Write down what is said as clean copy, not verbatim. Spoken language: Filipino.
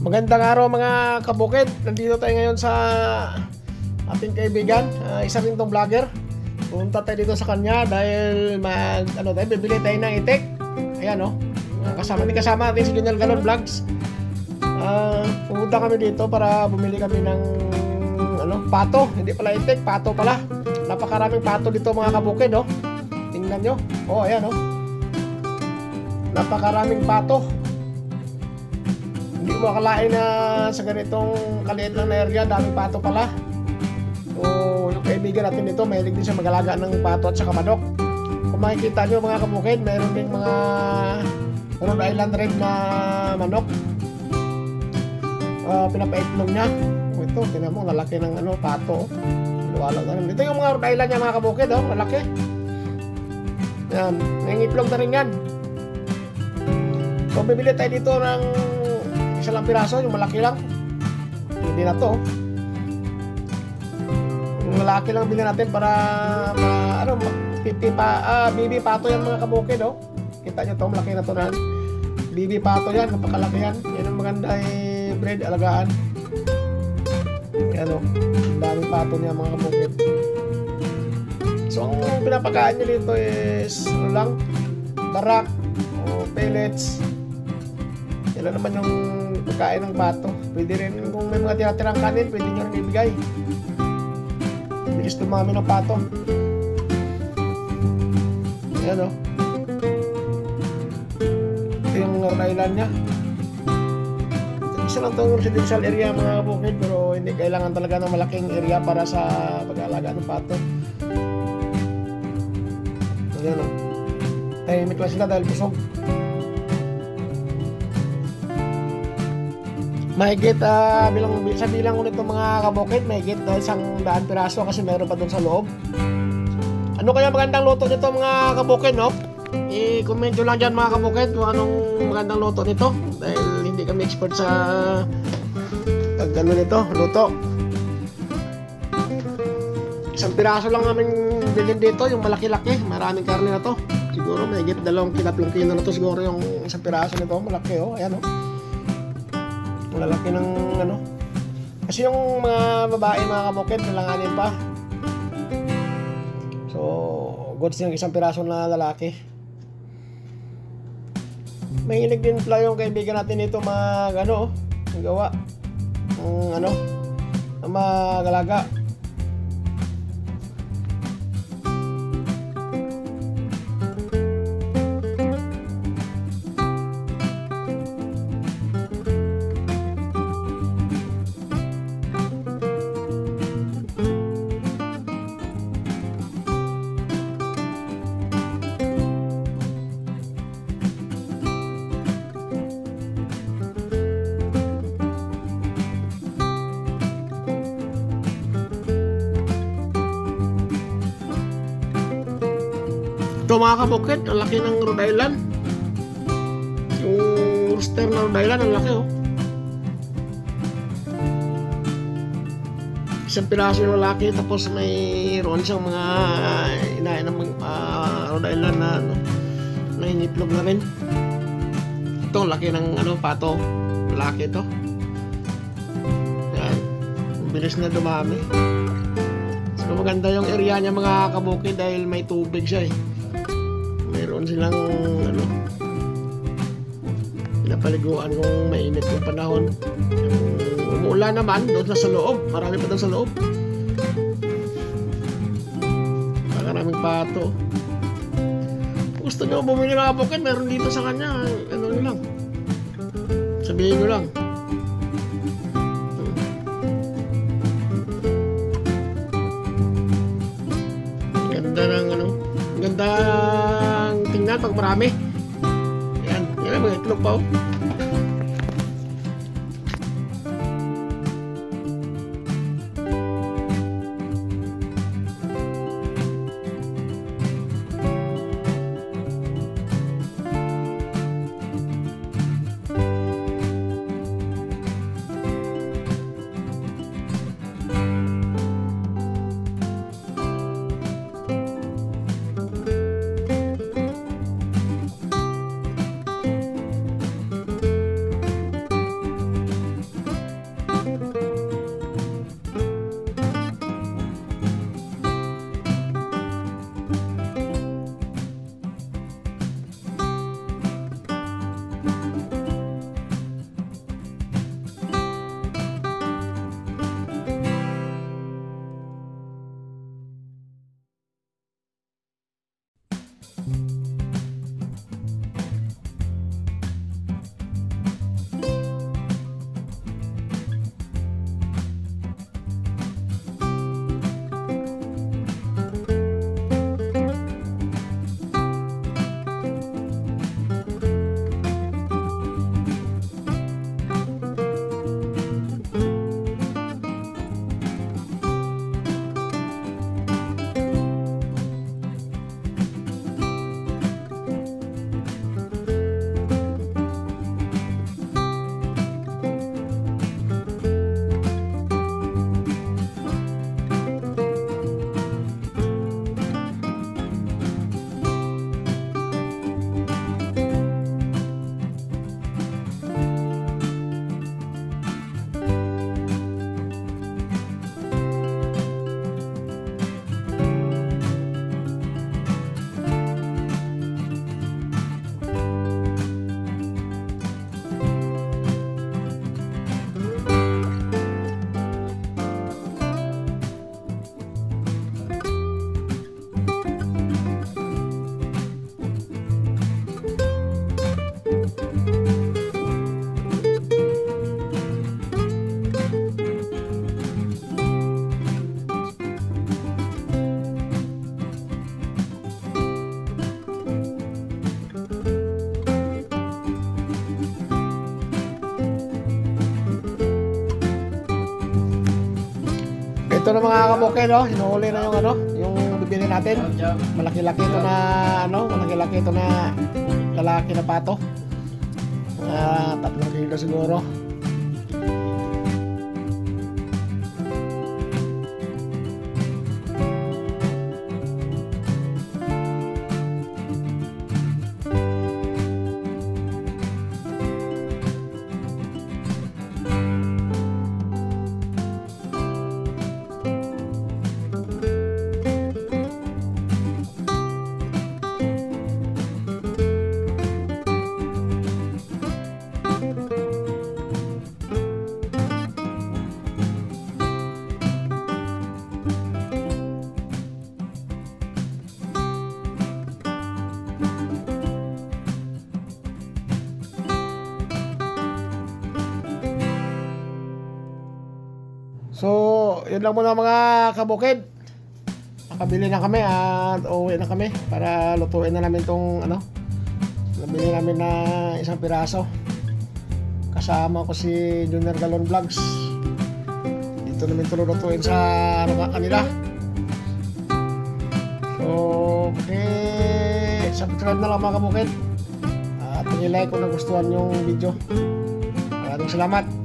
Magandang araw mga kabukid. Nandito tayo ngayon sa ating kaibigan, isa rin tong vlogger. Punta tayo dito sa kanya dahil bibili tayo ng itik. Ayan kasama natin si Junior Galon Vlogs. Pumunta kami dito para bumili kami ng pato. Hindi pala itik, pato pala. Napakaraming pato dito mga kabukid. Tingnan nyo. Ayan napakaraming pato. Hindi mo akalain na sa ganitong kaliit lang na area, daming pato pala. Yung kaibigan natin dito, mahilig din siya mag-alaga ng pato at saka manok. Kung makikita nyo mga kabukid, mayroon ding mga Rhode Island Red na manok. Pinapaitlog niya. Ito, tinan mo, lalaki ng pato. Ito yung mga Rhode Island niya mga kabukid, lalaki. Yan, nangitlog na rin yan. So, bibili tayo dito ng isa lang piraso, yung malaki lang. Hindi na to. Yung malaki lang bilhin natin para bibi pato yan mga kabukid. Kita nyo to, malaki na to na. Bibi pato yan, napakalaki yan. Yan ang maganda breed, alagaan. Yan ang daming pato niya mga kabukid. So ang pinapagaan nyo dito is barak o pellets. Yan naman yung pagkain ng pato. Pwede rin kung may mga tiratirang kanin, pwede nyo rin ibigay. Bilis dumami ng pato. Ayan ito yung Rhode Island nya. Isa lang itong residential area mga kabukid, pero hindi kailangan talaga ng malaking area para sa pag-aalaga ng pato. Ayan tahimik lang sila dahil busog. Mahigit sa bilang ulit ng mga kabukid, mahigit 100 piraso kasi meron pa doon sa loob. Ano kaya magandang luto nito mga kabukid, I-comment nyo lang dyan mga kabukid kung anong magandang luto nito. Dahil hindi kami expert sa nito, luto. 1 piraso lang namin bilhin dito, yung malaki-laki. Maraming karne na to. Siguro mahigit 2 kilo na to siguro yung 1 piraso nito. Malaki ayan lalaki ng kasi yung mga babae mga kabukid nalanganin pa, so goods yung 1 piraso na lalaki. Mahilig din pala yung kaibigan natin dito gawa mag-alaga. Ito mga kabukid, ang laki ng Rhode Island. Yung rooster na Rhode Island, ang laki 1 piraso yung lalaki, tapos mayroon siyang mga inain ng Rhode Island na initlog na rin. Ito ang laki ng pato, lalaki ito. Yan, bilis na dumami. So maganda yung area niya mga kabukid dahil may tubig siya Meron silang pinapaliguan kung mainit yung panahon. Umuulan naman doon sa loob, marami pa doon sa loob. Maraming pato. Gusto nyo bumili mga kabukid, meron dito sa kanya, lang sabihin nyo lang. Gandang tingnan pag marami. Yan mga itlog pa ito na mga kabukid, oh. Hinuhuli na yung ano, yung bibili natin. Malaki-laki ito na ano, malaki-laki ito na lalaki na pato. 3 kilo siguro. So, yun lang muna mga kabukid. Nakabili na kami at uuwi na kami para lutuin na namin tong ano. Nabili namin na 1 piraso. Kasama ko si Junior Galon Vlogs. Dito namin tululutuin sa ano kanila. So, subscribe na lang mga kabukid. At i-like kung nagustuhan yung video. Maraming salamat.